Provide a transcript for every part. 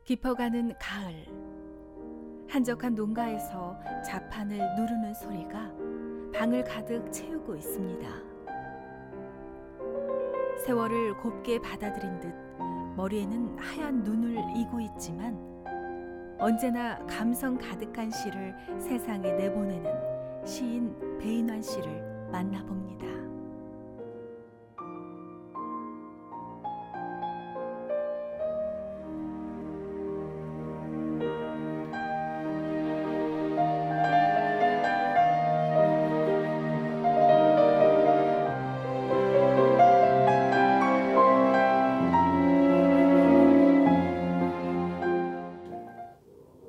깊어가는 가을, 한적한 농가에서 자판을 누르는 소리가 방을 가득 채우고 있습니다. 세월을 곱게 받아들인 듯 머리에는 하얀 눈을 이고 있지만 언제나 감성 가득한 시를 세상에 내보내는 시인 배인환 씨를 만나봅니다.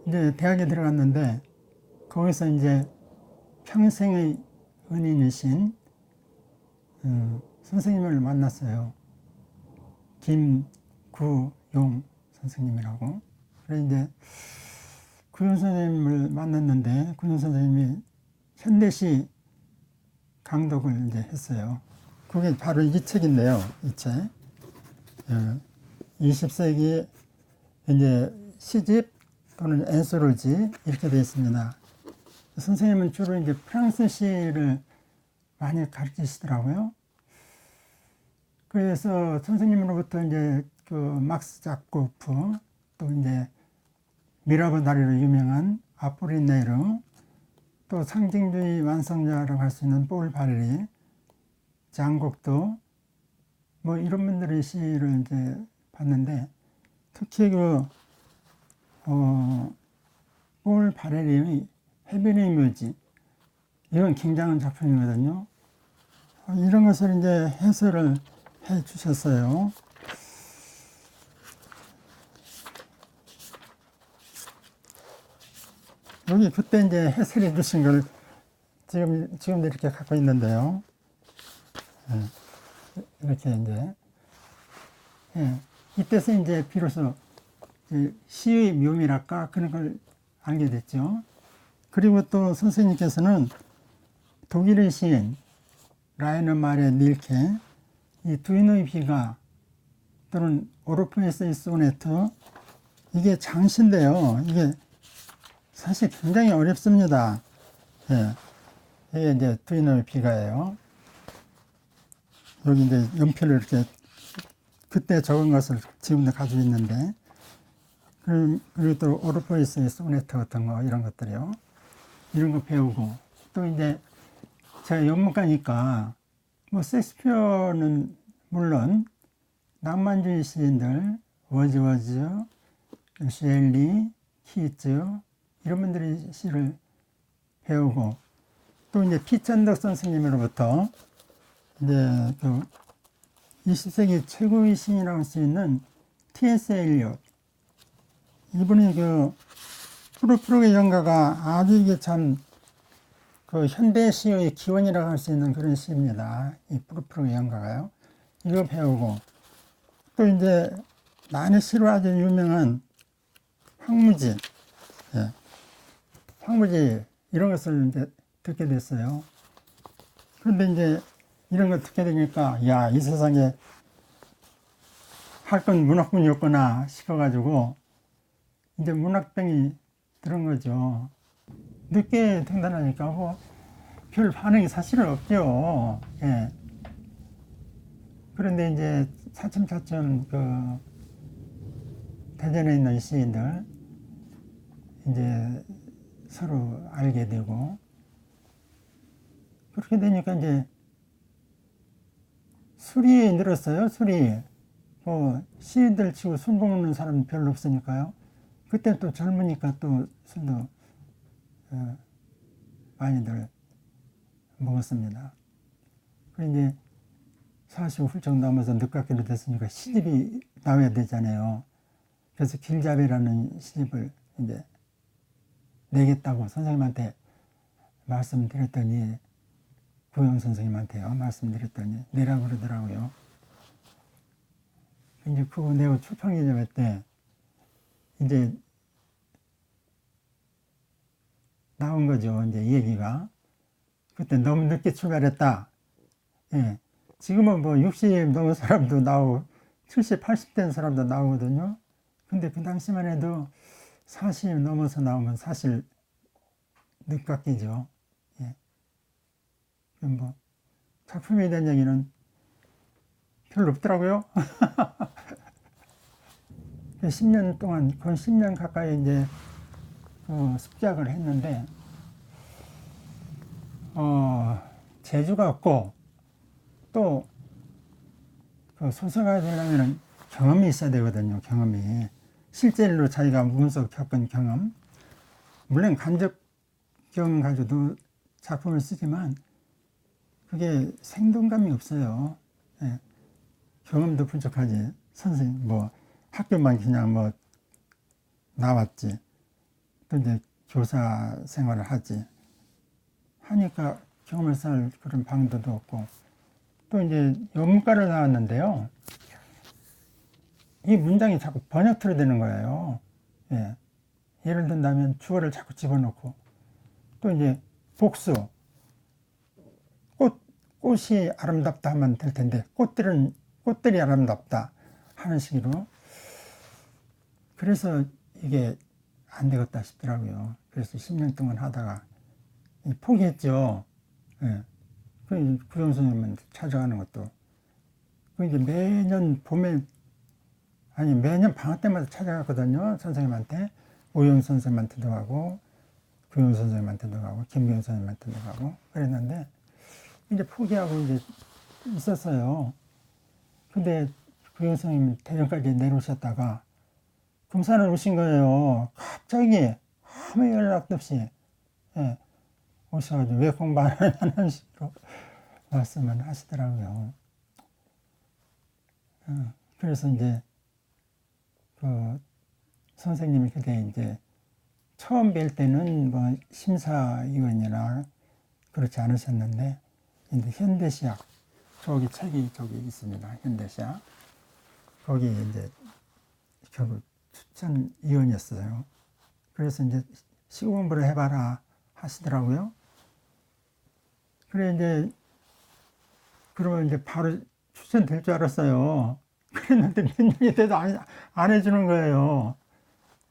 이제 대학에 들어갔는데 거기서 이제 평생의 은인이신 선생님을 만났어요. 김구용 선생님이라고. 그래서 이제 구용 선생님을 만났는데 구용 선생님이 현대시 강독을 이제 했어요. 그게 바로 이 책인데요. 이 책. 20세기 이제 시집 또는 엔소로지 이렇게 되어 있습니다. 선생님은 주로 이제 프랑스 시를 많이 가르치시더라고요. 그래서 선생님으로부터 이제 그 막스 자코프, 또 이제 미라보 다리로 유명한 아폴리네르, 또 상징주의 완성자라고 할 수 있는 폴 바레리, 장곡도 뭐 이런 분들의 시를 이제 봤는데 특히 폴 바레리의 헤비리 뮤직, 이건 굉장한 작품이거든요. 이런 것을 이제 해설을 해 주셨어요. 여기 그때 이제 해설해 주신 걸 지금도 이렇게 갖고 있는데요. 이렇게 이제. 이때서 이제 비로소 시의 묘미랄까 그런 걸 알게 됐죠. 그리고 또 선생님께서는 독일의 시인 라이너 마리아 닐케, 이 두인의 비가 또는 오르프에스의 소네트, 이게 장시인데요. 이게 사실 굉장히 어렵습니다. 이게 이제 두인의 비가예요. 여기 이제 연필을 이렇게 그때 적은 것을 지금도 가지고 있는데, 그리고 또 오르페우스의 소네트 같은 거 이런 것들이요. 이런 거 배우고 또 이제 제가 연문가니까 뭐 셰익스피어는 물론 낭만주의 시인들 워즈워즈, 셸리, 키츠 이런 분들의 시를 배우고 또 이제 피천덕 선생님으로부터 이제 그 20세기 최고의 시인이라고 할 수 있는 T.S. 엘리엇, 이분이 그 프루프르의 연가가 아주 이게 참 그 현대 시의 기원이라고 할 수 있는 그런 시입니다. 이 프루프르의 연가가요. 이거 배우고 또 이제 많이 시로 아주 유명한 황무지, 황무지 이런 것을 이제 듣게 됐어요. 그런데 이제 이런 거 듣게 되니까 야, 이 세상에 할 건 문학뿐이었구나 싶어가지고 이제 문학병이 들은 거죠. 늦게 등단하니까 뭐 별 반응이 사실은 없죠. 그런데 이제 차츰차츰 그 대전에 있는 시인들 이제 서로 알게 되고 그렇게 되니까 이제 술이 늘었어요. 술이 뭐 시인들 치고 술 먹는 사람 별로 없으니까요. 그때 또 젊으니까 또 술도 많이들 먹었습니다. 그리고 이제 40 훌쩍 넘어서 늦깎이로 됐으니까 시집이 나와야 되잖아요. 그래서 길잡이라는 시집을 이제 내겠다고 선생님한테 말씀드렸더니, 구영 선생님한테요 말씀드렸더니 내라고 그러더라고요. 이제 그거 내고 출판기념회 때 이제 나온 거죠. 이제 얘기가. 그때 너무 늦게 출발했다. 지금은 뭐 60 넘은 사람도 나오고 70, 80 된 사람도 나오거든요. 근데 그 당시만 해도 40 넘어서 나오면 사실 늦깎이죠. 예. 뭐 작품에 대한 얘기는 별로 없더라고요. 10년 동안, 거의 10년 가까이 이제 습작을 했는데, 재주가 없고, 또, 그 소설가 되려면 경험이 있어야 되거든요, 경험이. 실제로 자기가 몸소 겪은 경험. 물론 간접 경험 가지고도 작품을 쓰지만, 그게 생동감이 없어요. 예. 경험도 부족하지. 선생님, 뭐, 학교만 그냥 뭐, 나왔지. 또 이제 교사 생활을 하지. 하니까 경험을 쌓을 그런 방도도 없고. 또 이제 영문과를 나왔는데요. 이 문장이 자꾸 번역틀이 되는 거예요. 예. 예를 든다면 주어를 자꾸 집어넣고. 또 이제 복수. 꽃이 아름답다 하면 될 텐데, 꽃들이 아름답다 하는 식으로. 그래서 이게 안 되겠다 싶더라고요. 그래서 10년 동안 하다가 포기했죠. 예. 그 구영 선생님한테 찾아가는 것도. 그 이제 매년 봄에, 아니, 매년 방학 때마다 찾아갔거든요. 선생님한테. 오영 선생님한테도 가고, 구영 선생님한테도 가고, 김구영 선생님한테도 가고, 그랬는데, 이제 포기하고 이제 있었어요. 근데 구영 선생님이 대전까지 내려오셨다가, 금산을 오신 거예요. 갑자기 아무 연락도 없이. 예, 오셔가지고 왜 공부 안 하는 식으로 말씀을 하시더라고요. 그래서 이제 그 선생님이 그때 이제 처음 뵐 때는 뭐 심사위원이나 그렇지 않으셨는데 이제 현대시학 저기 책이 저기 있습니다. 현대시학 거기 이제 결국 추천위원이었어요. 그래서 이제 시고 공부를 해봐라 하시더라고요. 그래 이제 그러면 이제 바로 추천될 줄 알았어요. 그랬는데 몇 년이 돼도 안 해주는 거예요.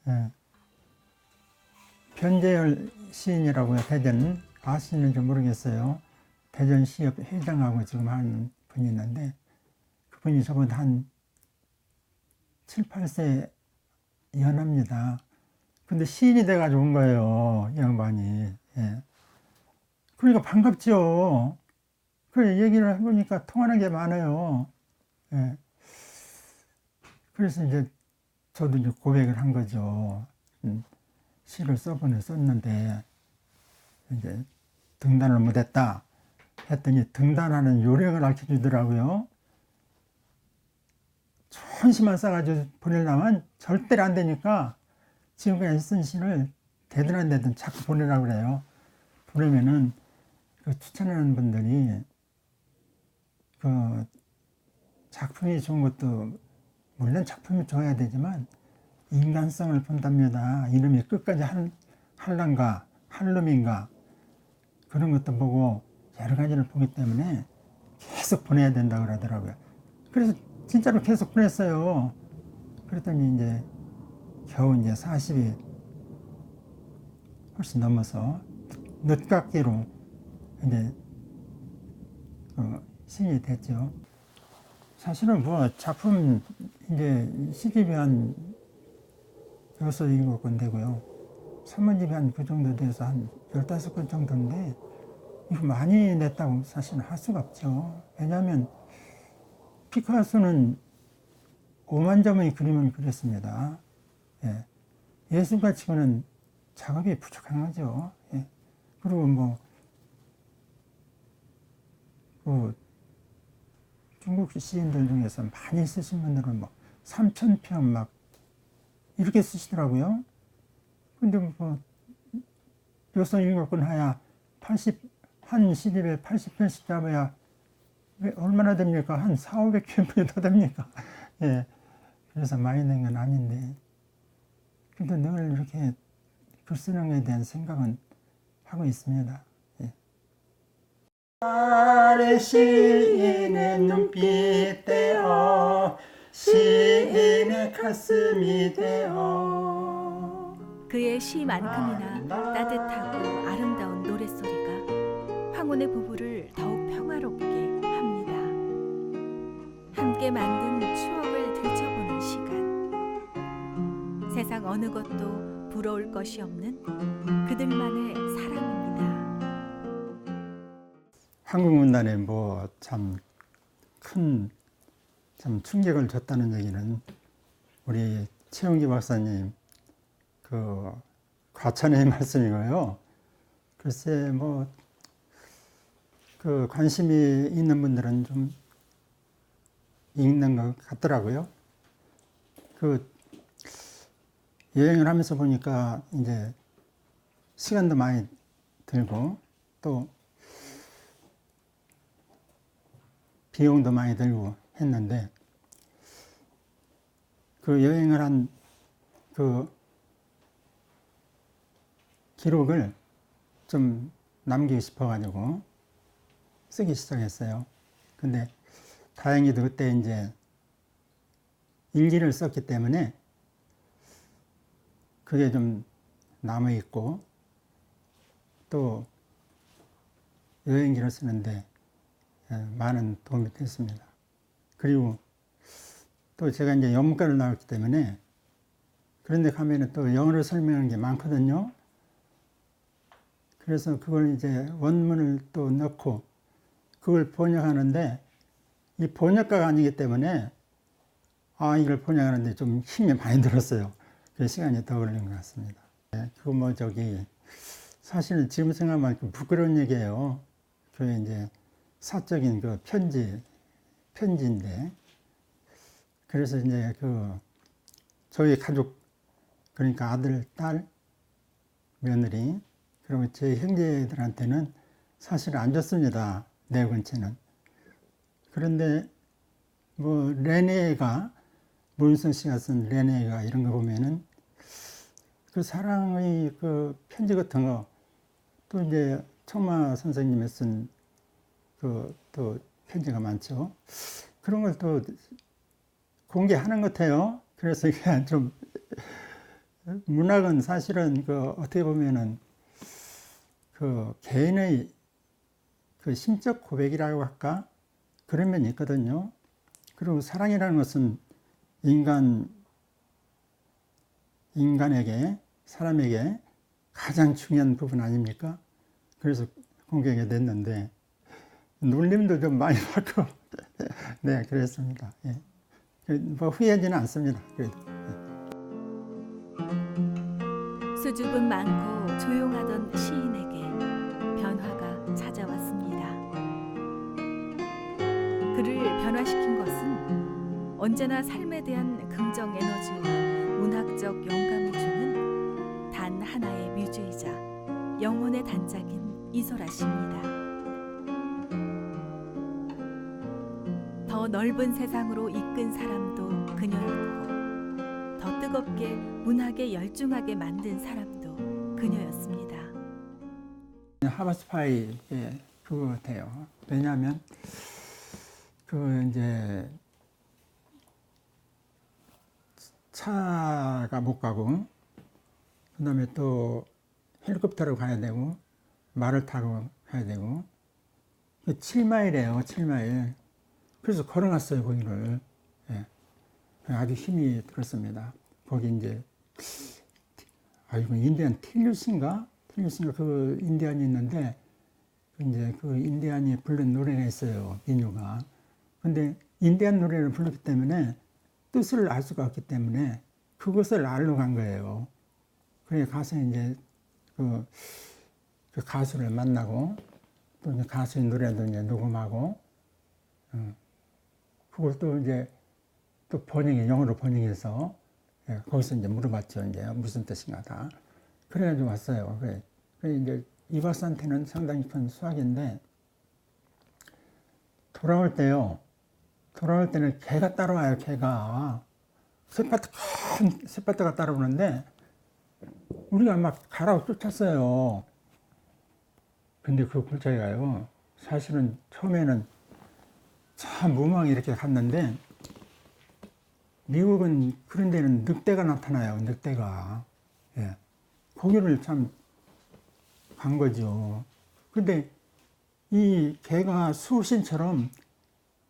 예. 변재열 시인이라고요. 대전 아시는지 모르겠어요. 대전시협 회장하고 지금 하는 분이 있는데 그분이 저보다 한 7, 8세 연합니다. 근데 시인이 돼가지고 온 거예요. 이 양반이. 예. 그러니까 반갑죠. 그래 얘기를 해보니까 통하는 게 많아요. 예. 그래서 이제 저도 이제 고백을 한 거죠. 시를 썼는데 이제 등단을 못했다 했더니 등단하는 요령을 알려 주더라고요. 좋은 시만 써가지고 보내려면 절대로 안 되니까 지금까지 쓴 시를 되든 안 되든 자꾸 보내라고 그래요. 보내면은 그 추천하는 분들이 그 작품이 좋은 것도 물론 작품이 좋아야 되지만 인간성을 본답니다. 이놈이 끝까지 할란가 할놈인가 그런 것도 보고 여러 가지를 보기 때문에 계속 보내야 된다고 그러더라고요. 그래서 진짜로 계속 보냈어요. 그랬더니 이제 겨우 이제 40이 훨씬 넘어서 늦깎이로 이제 시인이 됐죠. 사실은 뭐 작품 이제 시집이 한 6, 7권 되고요. 산문집이 한 그 정도 돼서 한 15권 정도인데 이거 많이 냈다고 사실은 할 수가 없죠. 왜냐하면 피카소는 5만 점의 그림을 그렸습니다. 예. 예술가 치고는 작업이 부족한 거죠. 예. 그리고 뭐, 그 중국 시인들 중에서 많이 쓰신 분들은 뭐 3,000편 막 이렇게 쓰시더라고요. 근데 뭐, 6, 7권 하야 한 시집에 80편씩 잡아야 얼마나 됩니까? 한 4, 500편이 더 됩니까? 예. 그래서 많이 낸 건 아닌데. 근데 늘 이렇게 글 쓰는 것에 대한 생각은 하고 있습니다. 예. 아래 시인의 눈빛 떼어 시인의 가슴이 되어. 그의 시만큼이나 따뜻하고 아름다운 노랫소리가 황혼의 부부를 더욱 평화롭게 합니다. 함께 만든 추억을 들춰보는 시간. 세상 어느 것도 부러울 것이 없는 그들만의 사랑입니다. 한국 문단에 뭐 참 충격을 줬다는 얘기는 우리 최은기 박사님 그 과찬의 말씀이고요. 글쎄 뭐 그 관심이 있는 분들은 좀 읽는 것 같더라고요. 그 여행을 하면서 보니까 이제 시간도 많이 들고 또 비용도 많이 들고 했는데 그 여행을 한 그 기록을 좀 남기고 싶어가지고 쓰기 시작했어요. 근데 다행히도 그때 이제 일기를 썼기 때문에 그게 좀 남아있고 또 여행기를 쓰는데 많은 도움이 됐습니다. 그리고 또 제가 이제 영문과를 나왔기 때문에 그런데 가면은 또 영어로 설명하는 게 많거든요. 그래서 그걸 이제 원문을 또 넣고 그걸 번역하는데 이 번역가가 아니기 때문에 이걸 번역하는데 좀 힘이 많이 들었어요. 그 시간이 더 걸린 것 같습니다. 그거 뭐 사실은 지금 생각하면 부끄러운 얘기예요. 그 이제 사적인 그 편지인데 그래서 이제 저희 가족 그러니까 아들, 딸, 며느리 그리고 제 형제들한테는 사실 안 줬습니다. 내 근처는. 그런데 뭐 레네가 문성 씨가 쓴 레네가 이런 거 보면은 그 사랑의 그 편지 같은 거 또 이제 청마 선생님이 쓴 또 편지가 많죠. 그런 걸 또 공개하는 것 같아요. 그래서 이게 좀 문학은 사실은 어떻게 보면은 개인의 심적 고백이라고 할까? 그런 면이 있거든요. 그리고 사랑이라는 것은 사람에게 가장 중요한 부분 아닙니까? 그래서 공개하게 됐는데, 놀림도 좀 많이 받고, 네, 그랬습니다. 예. 뭐 후회하지는 않습니다. 그래도. 수줍음 많고 조용하던 시인에게 변화가 찾아왔습니다. 그를 변화시킨 것은 언제나 삶에 대한 긍정 에너지와 문학적 영감을 주는 단 하나의 뮤즈이자 영혼의 단짝인 이소라 씨입니다. 더 넓은 세상으로 이끈 사람도 그녀였고 더 뜨겁게 문학에 열중하게 만든 사람도 그녀였습니다. 하버스파이의 그거 같아요. 왜냐하면 이제 차가 못 가고 그다음에 또 헬리콥터로 가야 되고 말을 타고 가야 되고 7마일이에요. 7마일. 그래서 걸어갔어요. 거기를. 예. 아주 힘이 들었습니다. 거기 이제 이거 인디안 틸루스인가 그 인디안이 있는데 이제 그 인디안이 부른 노래가 있어요. 민요가. 근데 인디안 노래를 불렀기 때문에 뜻을 알 수가 없기 때문에 그것을 알러 간 거예요. 그래 가서 이제 그 가수를 만나고 또 이제 가수의 노래도 이제 녹음하고 그걸 또 이제 또 영어로 번역해서 거기서 이제 물어봤죠. 이제 무슨 뜻인가 다. 그래가지고 왔어요. 그래 이제 이 박사한테는 상당히 큰 수학인데 돌아올 때는 개가 따라와요. 개가 큰 쇠바트가 따라오는데 우리가 막 가라고 쫓았어요. 근데 그 골짜기가요. 사실은 처음에는 참 무모하게 이렇게 갔는데 미국은 그런 데는 늑대가 나타나요. 늑대가. 예. 거기를 참 간 거죠. 근데 이 개가 수호신처럼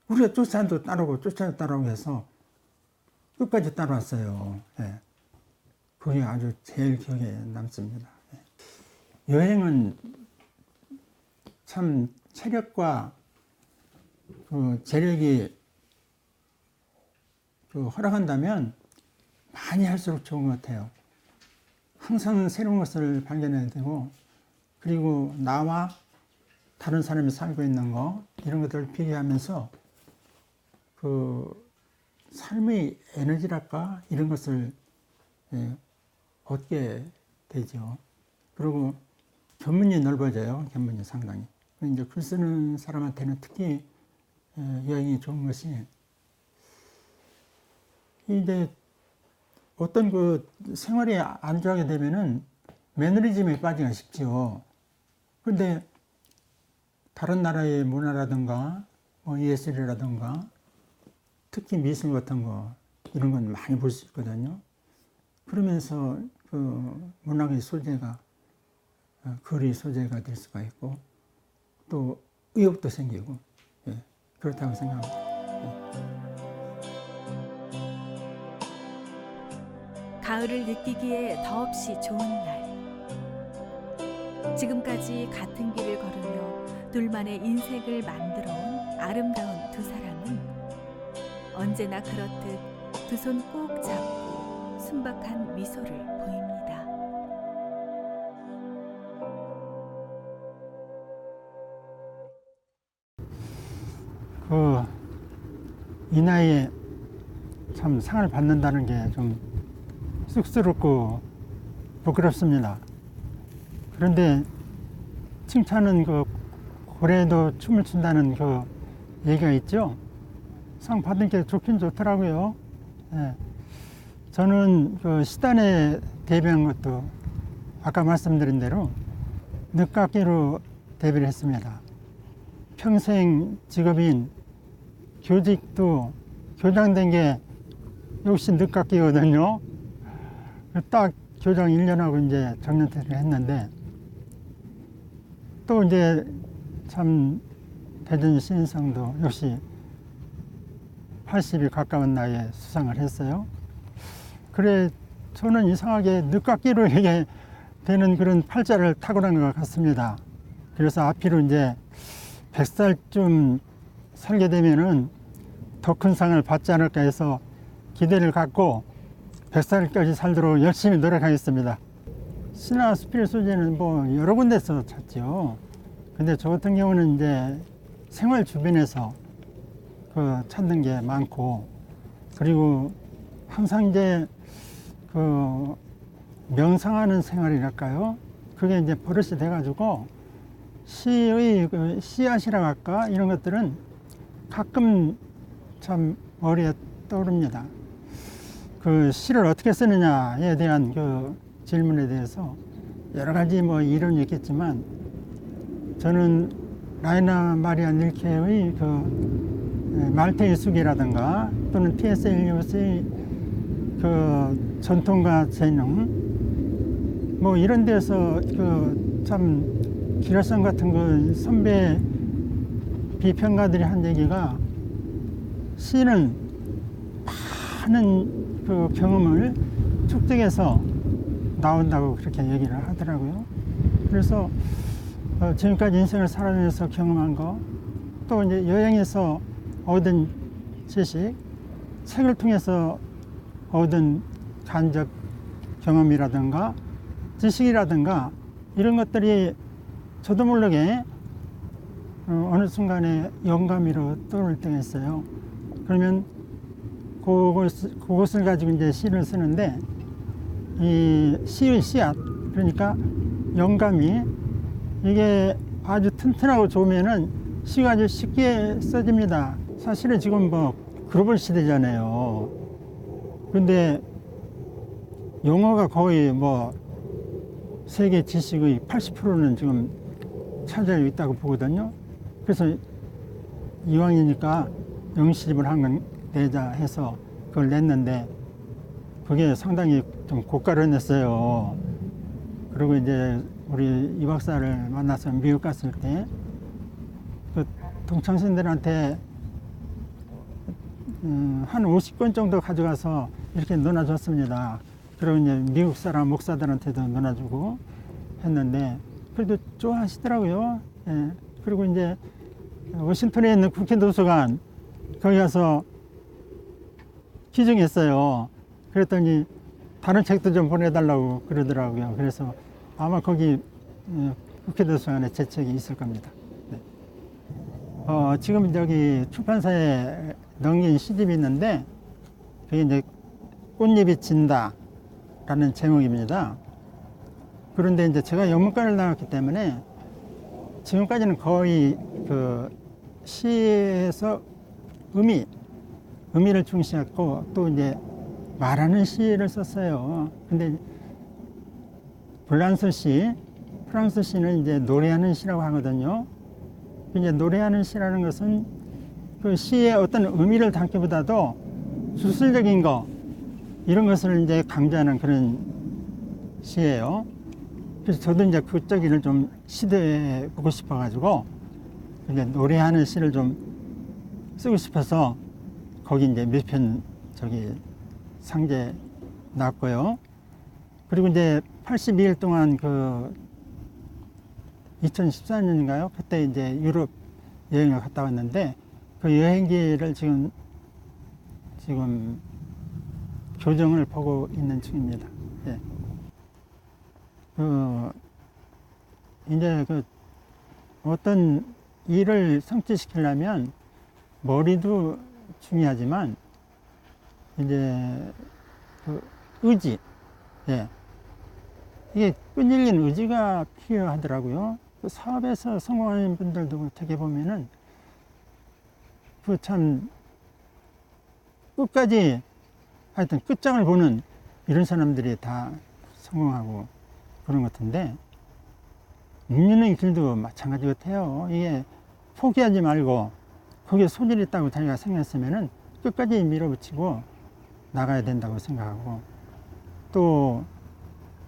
우리가 쫓아도 따르고 쫓아도 따르고 해서 끝까지 따라왔어요. 예. 그게 아주 제일 기억에 남습니다. 예. 여행은 참 체력과 그 재력이 그 허락한다면 많이 할수록 좋은 것 같아요. 항상 새로운 것을 발견해야 되고, 그리고 나와 다른 사람이 살고 있는 거, 이런 것들을 비교하면서 그 삶의 에너지랄까? 이런 것을 얻게 되죠. 그리고 견문이 넓어져요. 견문이 상당히. 이제 글 쓰는 사람한테는 특히 여행이 좋은 것이, 이제 어떤 그 생활에 안주하게 되면은 매너리즘에 빠지기가 쉽죠. 그런데 다른 나라의 문화라든가 뭐 예술이라든가 특히 미술 같은 거 이런 건 많이 볼 수 있거든요. 그러면서 그 문학의 소재가 글의 소재가 될 수가 있고 또 의욕도 생기고 그렇다고 생각합니다. 가을을 느끼기에 더없이 좋은 날. 지금까지 같은 길을 걸으며 둘만의 인생을 만들어온 아름다운 두 사람은 언제나 그렇듯 두 손 꼭 잡고 순박한 미소를 보입니다. 이 나이에 참 상을 받는다는 게 좀 쑥스럽고 부끄럽습니다. 그런데 칭찬은 그 고래도 춤을 춘다는 그 얘기가 있죠. 상 받은 게 좋긴 좋더라고요. 예. 저는 그 시단에 데뷔한 것도 아까 말씀드린 대로 늦깎이로 데뷔를 했습니다. 평생 직업인 교직도 교장된 게 역시 늦깎이거든요. 딱 교장 1년하고 이제 정년퇴직을 했는데 또 이제 참 대전 신인상도 역시 80이 가까운 나이에 수상을 했어요. 그래 저는 이상하게 늦깎이로 이게 되는 그런 팔자를 타고난 것 같습니다. 그래서 앞으로 이제 100살쯤 살게 되면은 더 큰 상을 받지 않을까 해서 기대를 갖고 100살까지 살도록 열심히 노력하겠습니다. 시나 수필 소재는 뭐 여러 군데서 찾죠. 근데 저 같은 경우는 이제 생활 주변에서 그 찾는 게 많고, 그리고 항상 이제 그 명상하는 생활이랄까요? 그게 이제 버릇이 돼가지고 시의 그 씨앗이라고 할까? 이런 것들은 가끔 참 머리에 떠오릅니다. 그 시를 어떻게 쓰느냐에 대한 그 질문에 대해서 여러 가지 뭐 이론이 있겠지만 저는 라이나 마리아 릴케의 그 말테의 숙이라든가 또는 T.S. 엘리엇의 그 전통과 재능 뭐 이런 데서 그 참 기라성 같은 그 선배 비평가들이 한 얘기가 시는 많은 그 경험을 축적해서 나온다고 그렇게 얘기를 하더라고요. 그래서 지금까지 인생을 살아가면서 경험한 거, 또 이제 여행에서 얻은 지식, 책을 통해서 얻은 간접 경험이라든가 지식이라든가 이런 것들이 저도 모르게 어느 순간에 영감으로 떠오를 때가 있어요. 그러면 그것을 가지고 이제 시를 쓰는데 이 시의 씨앗, 그러니까 영감이 이게 아주 튼튼하고 좋으면은 시가 아주 쉽게 써집니다. 사실은 지금 뭐 글로벌 시대잖아요. 근데 영어가 거의 뭐 세계 지식의 80%는 지금 차지하고 있다고 보거든요. 그래서 이왕이니까 영시집을 한 건 내자 해서 그걸 냈는데 그게 상당히 좀 고가를 냈어요. 그리고 이제 우리 이 박사를 만나서 미국 갔을 때 그 동창생들한테 한 50권 정도 가져가서 이렇게 넣어줬습니다. 그리고 이제 미국 사람 목사들한테도 넣어주고 했는데 그래도 좋아하시더라고요. 예. 그리고 이제 워싱턴에 있는 국회 도서관 거기 가서 기증했어요. 그랬더니 다른 책도 좀 보내달라고 그러더라고요. 그래서 아마 거기 국회 도서관에 제 책이 있을 겁니다. 네. 지금 저기 출판사에 넘긴 시집이 있는데 그게 이제 꽃잎이 진다 라는 제목입니다. 그런데 이제 제가 영문과를 나왔기 때문에 지금까지는 거의 그 시에서 의미를 중시했고 또 이제 말하는 시를 썼어요. 근데 불란서 시, 프랑스 시는 이제 노래하는 시라고 하거든요. 이제 노래하는 시라는 것은 그 시의 어떤 의미를 담기보다도 주술적인 거 이런 것을 이제 강조하는 그런 시예요. 그래서 저도 이제 그쪽 일을 좀 시도해 보고 싶어가지고 이제 노래하는 시를 좀 쓰고 싶어서 거기 이제 몇 편 저기 상제 놨고요. 그리고 이제 82일 동안 그 2014년인가요? 그때 이제 유럽 여행을 갔다 왔는데 그 여행기를 지금 교정을 보고 있는 중입니다. 예. 이제 어떤 일을 성취시키려면 머리도 중요하지만 이제 의지, 예. 이게 끈질긴 의지가 필요하더라고요. 그 사업에서 성공하는 분들도 어떻게 보면은 참 끝까지 하여튼 끝장을 보는 이런 사람들이 다 성공하고 그런 것 같은데 육리는 길도 마찬가지 같아요. 이게 포기하지 말고 거기에 소질이 있다고 자기가 생각했으면은 끝까지 밀어붙이고 나가야 된다고 생각하고 또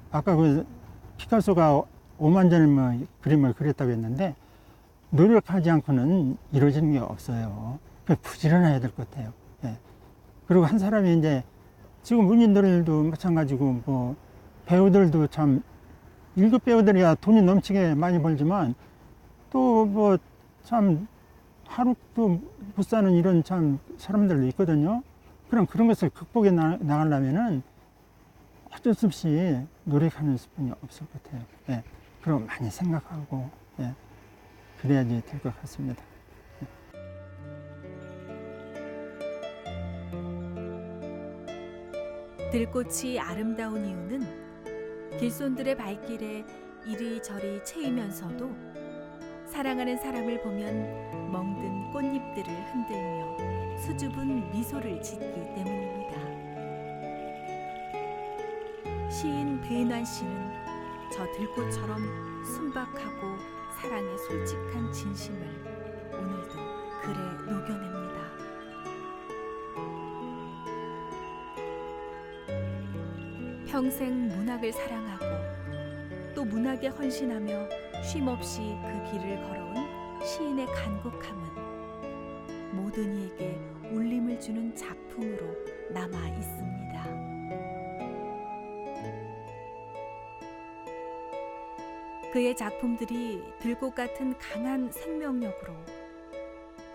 아까 그 피카소가 5만 점의 뭐 그림을 그렸다고 했는데 노력하지 않고는 이루어지는 게 없어요. 부지런해야 될 것 같아요. 예. 그리고 한 사람이 이제 지금 문인들도 마찬가지고 뭐 배우들도 참 1급 배우들이야 돈이 넘치게 많이 벌지만 또 뭐 참 하루도 못 사는 이런 참 사람들도 있거든요. 그런 것을 극복해 나가려면은 어쩔 수 없이 노력하는 수뿐이 없을 것 같아요. 예. 그럼 많이 생각하고 예. 그래야지 될 것 같습니다. 들꽃이 아름다운 이유는 길손들의 발길에 이리저리 채이면서도 사랑하는 사람을 보면 멍든 꽃잎들을 흔들며 수줍은 미소를 짓기 때문입니다. 시인 배인환 씨는 저 들꽃처럼 순박하고 사랑의 솔직한 진심을 오늘도 글에 녹여냅니다. 평생 문학을 사랑하고 또 문학에 헌신하며 쉼없이 그 길을 걸어온 시인의 간곡함은 모든 이에게 울림을 주는 작품으로 남아 있습니다. 그의 작품들이 들꽃 같은 강한 생명력으로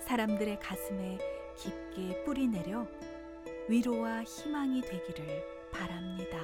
사람들의 가슴에 깊게 뿌리내려 위로와 희망이 되기를 바랍니다.